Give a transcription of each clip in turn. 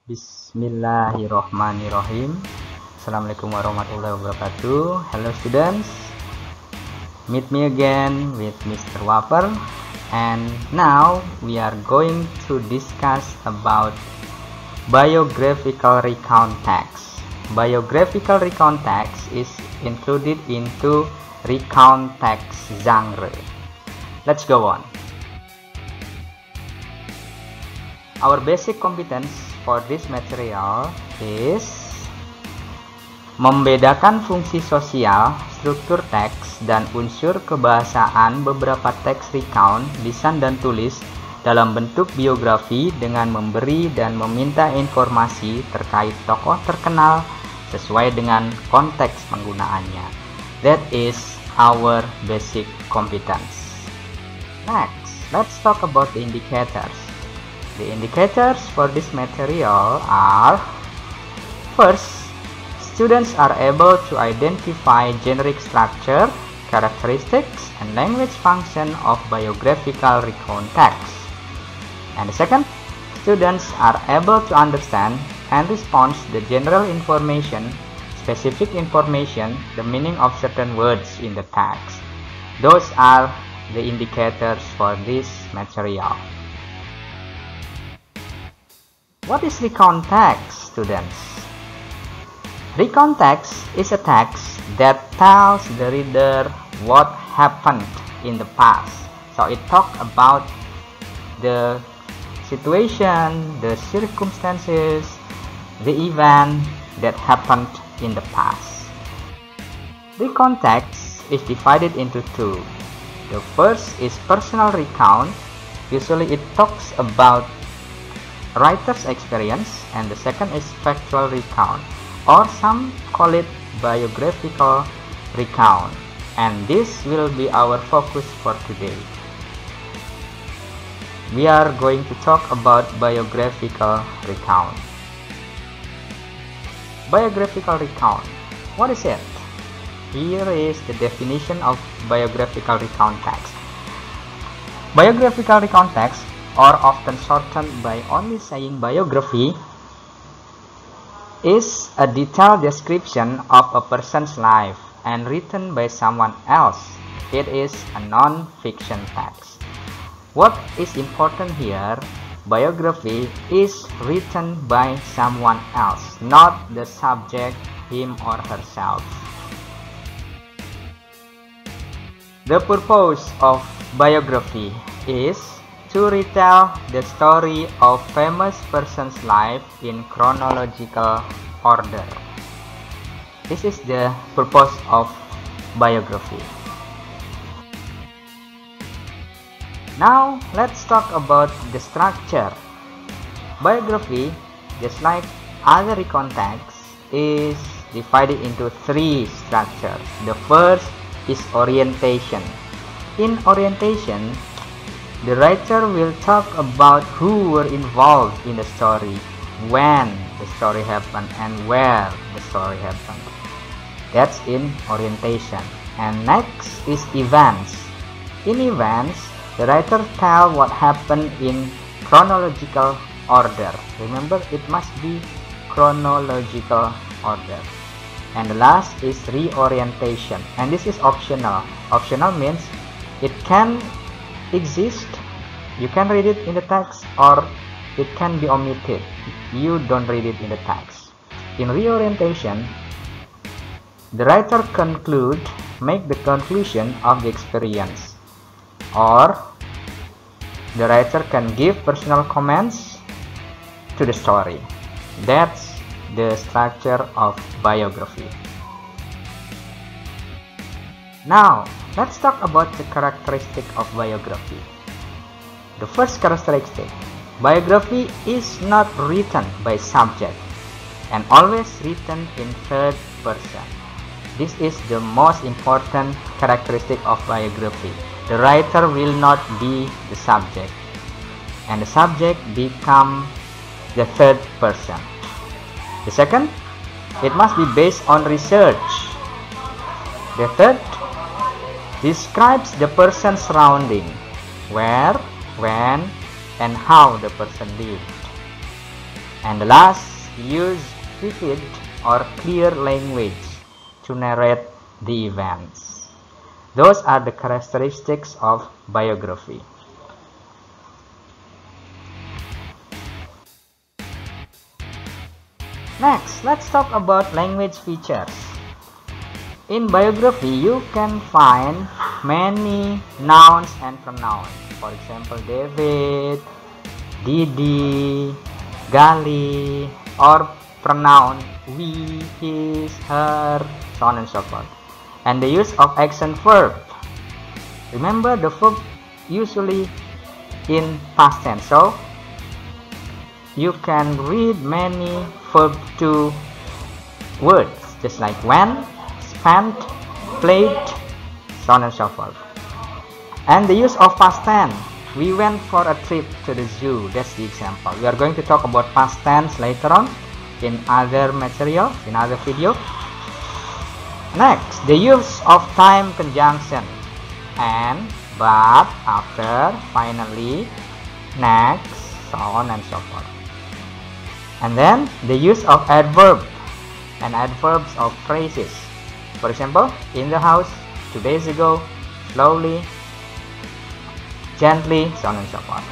Bismillahirrohmanirrohim. Assalamualaikum warahmatullahi wabarakatuh. Hello students, meet me again with Mr. Wapper, and now we are going to discuss about biographical recount text. Biographical recount text is included into recount text genre. Let's go on. Our basic competence for this material is membedakan fungsi sosial, struktur teks, dan unsur kebahasaan beberapa teks recount, lisan dan tulis dalam bentuk biografi dengan memberi dan meminta informasi terkait tokoh terkenal sesuai dengan konteks penggunaannya. That is our basic competence. Next, let's talk about the indicators. The indicators for this material are: first, students are able to identify generic structure, characteristics, and language function of biographical recount text. And the second, students are able to understand and respond to the general information, specific information, the meaning of certain words in the text. Those are the indicators for this material. What is recount text, students? Recount text is a text that tells the reader what happened in the past. So it talks about the situation, the circumstances, the event that happened in the past. Recount text is divided into two. The first is personal recount. Usually it talks about writer's experience, and the second is factual recount, or some call it biographical recount, and this will be our focus for today. We are going to talk about biographical recount. Biographical recount, what is it? Here is the definition of biographical recount text. Biographical recount text, or often shortened by only saying biography, is a detailed description of a person's life and written by someone else. It is a non-fiction text. What is important here, biography is written by someone else, not the subject, him or herself. The purpose of biography is to retell the story of famous person's life in chronological order. This is the purpose of biography. Now let's talk about the structure. Biography, just like other recount texts, is divided into three structures. The first is orientation. In orientation, the writer will talk about who were involved in the story, when the story happened, and where the story happened. That's in orientation. And next is events. In events, the writer tells what happened in chronological order. Remember, it must be chronological order. And the last is reorientation. And this is optional. Optional means it can exist, you can read it in the text, or it can be omitted, you don't read it in the text. In reorientation, the writer make the conclusion of the experience, or the writer can give personal comments to the story. That's the structure of biography. Now, let's talk about the characteristic of biography. The first characteristic, biography is not written by subject and always written in third person. This is the most important characteristic of biography. The writer will not be the subject, and the subject become the third person. The second, it must be based on research. The third, describes the person's surrounding, where, when, and how the person lived. And the last, use vivid or clear language to narrate the events. Those are the characteristics of biography. Next, let's talk about language features. In biography, you can find many nouns and pronouns. For example, David, Didi, Gali, or pronoun we, his, her, so on and so forth. And the use of action verb. Remember, the verb usually in past tense, so you can read many verb to words, just like went, spent, played, so on and so forth. And the use of past tense. We went for a trip to the zoo. That's the example. We are going to talk about past tense later on in other material, in other video. Next, the use of time conjunction. And, but, after, finally, next, so on and so forth. And then the use of adverb and adverbs of phrases. For example, in the house, 2 days ago, slowly, gently, so on and so forth.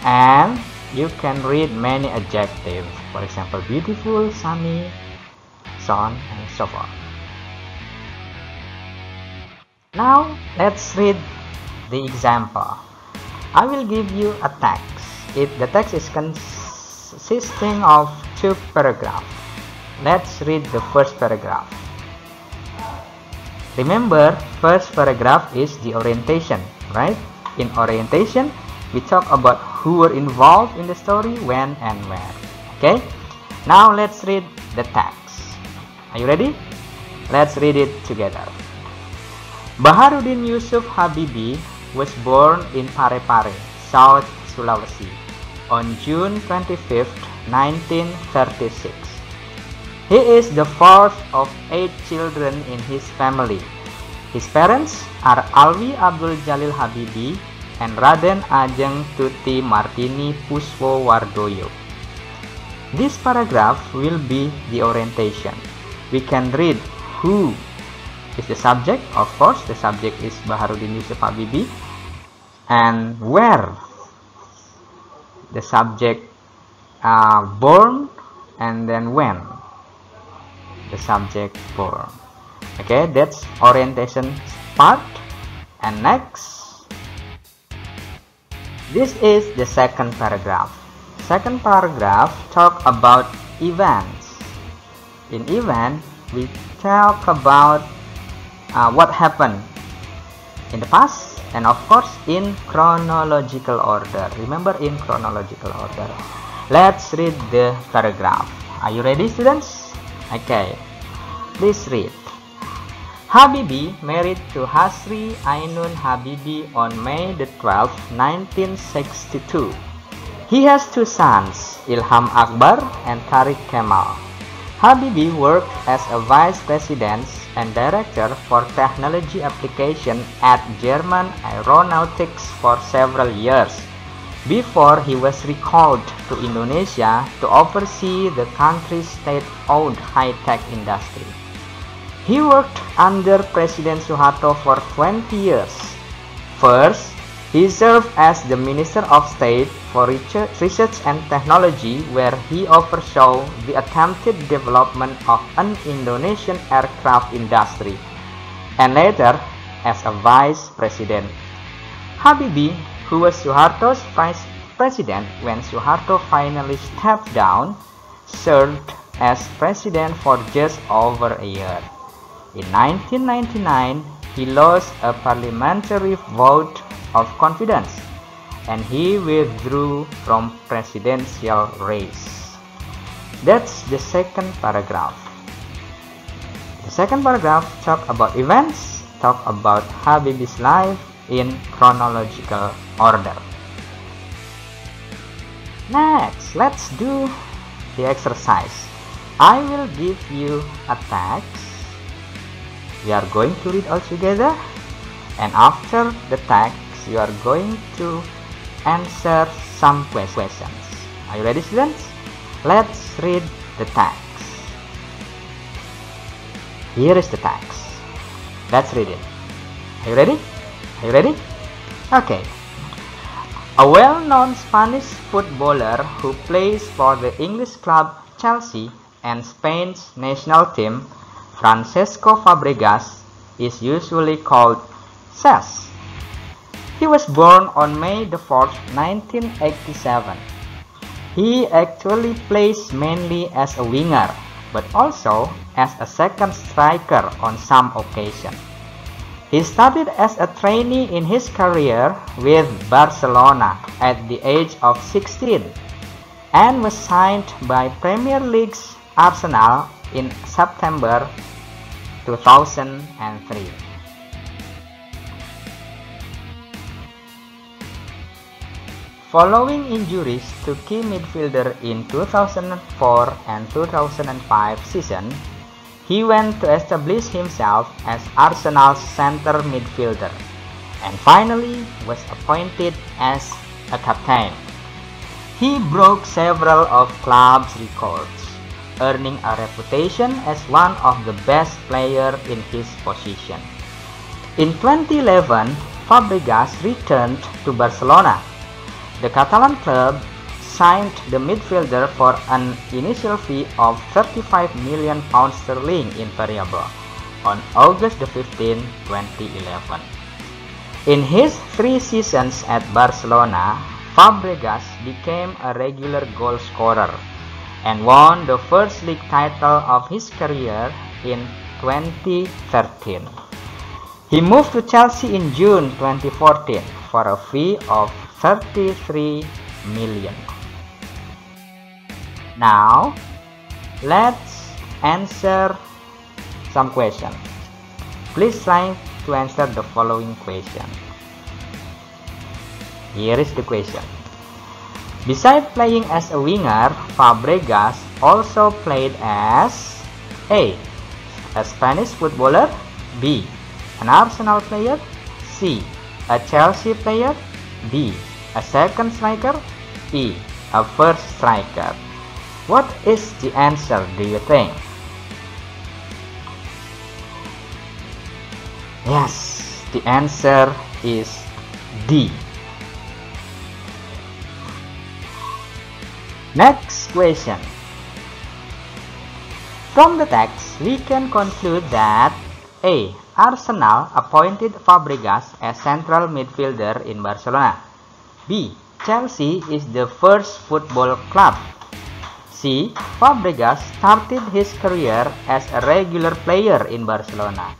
And you can read many adjectives. For example, beautiful, sunny, so on and so forth. Now let's read the example. I will give you a text. The text is consisting of 2 paragraphs. Let's read the first paragraph. Remember, first paragraph is the orientation, right? In orientation, we talk about who were involved in the story, when and where. Okay? Now let's read the text. Are you ready? Let's read it together. Baharudin Yusuf Habibie was born in Parepare, South Sulawesi, on June 25, 1936. He is the fourth of 8 children in his family. His parents are Alwi Abdul Jalil Habibie and Raden Ajeng Tuti Martini Puswowardoyo. This paragraph will be the orientation. We can read who is the subject. Of course, the subject is Baharudin Yusuf Habibie. And where the subject born, and then when the subject born. Okay, that's orientation part. And next, this is the second paragraph. Second paragraph talk about events. In event, we talk about what happened in the past, and of course in chronological order. Remember, in chronological order. Let's read the paragraph. Are you ready, students? Okay, please read. Habibie married to Hasri Ainun Habibie on May the 12th, 1962. He has 2 sons, Ilham Akbar and Tariq Kemal. Habibie worked as a vice president and director for technology application at German Aeronautics for several years before he was recalled to Indonesia to oversee the country's state-owned high-tech industry. He worked under President Suharto for 20 years. First, he served as the Minister of State for Research and Technology, where he oversaw the attempted development of an Indonesian aircraft industry, and later as a vice president. Habibie, who was Suharto's vice president when Suharto finally stepped down, served as president for just over a year. In 1999, he lost a parliamentary vote of confidence, and he withdrew from presidential race. That's the second paragraph. The second paragraph talk about events, talk about Habibie's life in chronological order. Next, let's do the exercise. I will give you a text. We are going to read all together, and after the text, you are going to answer some questions. Are you ready, students? Let's read the text. Here is the text. Let's read it. Are you ready? Are you ready? Okay. A well-known Spanish footballer who plays for the English club Chelsea and Spain's national team, Francisco Fabregas, is usually called Cesc. He was born on May the 4th, 1987. He actually plays mainly as a winger, but also as a second striker on some occasions. He started as a trainee in his career with Barcelona at the age of 16 and was signed by Premier League's Arsenal in September 2003. Following injuries to key midfielder in 2004 and 2005 season, he went to establish himself as Arsenal's center midfielder and finally was appointed as a captain. He broke several of club's records, earning a reputation as one of the best players in his position. In 2011, Fabregas returned to Barcelona. The Catalan club signed the midfielder for an initial fee of £35 million in variable on August 15, 2011. In his 3 seasons at Barcelona, Fabregas became a regular goal scorer and won the first league title of his career in 2013. He moved to Chelsea in June 2014 for a fee of $33 million. Now, let's answer some questions. Please try to answer the following question. Here is the question. Besides playing as a winger, Fabregas also played as A. a Spanish footballer, B. an Arsenal player, C. a Chelsea player, D. a second striker, E. a first striker. What is the answer, do you think? Yes, the answer is D. Next question. From the text, we can conclude that A. Arsenal appointed Fabregas as central midfielder in Barcelona. B. Chelsea is the first football club. C. Fabregas started his career as a regular player in Barcelona.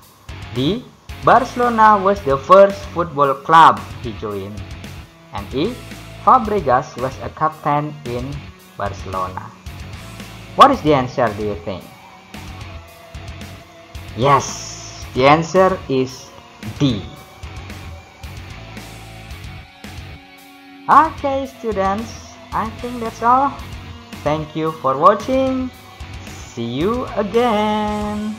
D. Barcelona was the first football club he joined. And E. Fabregas was a captain in Barcelona. What is the answer, do you think? Yes, the answer is D. Okay, students, I think that's all. Thank you for watching. See you again.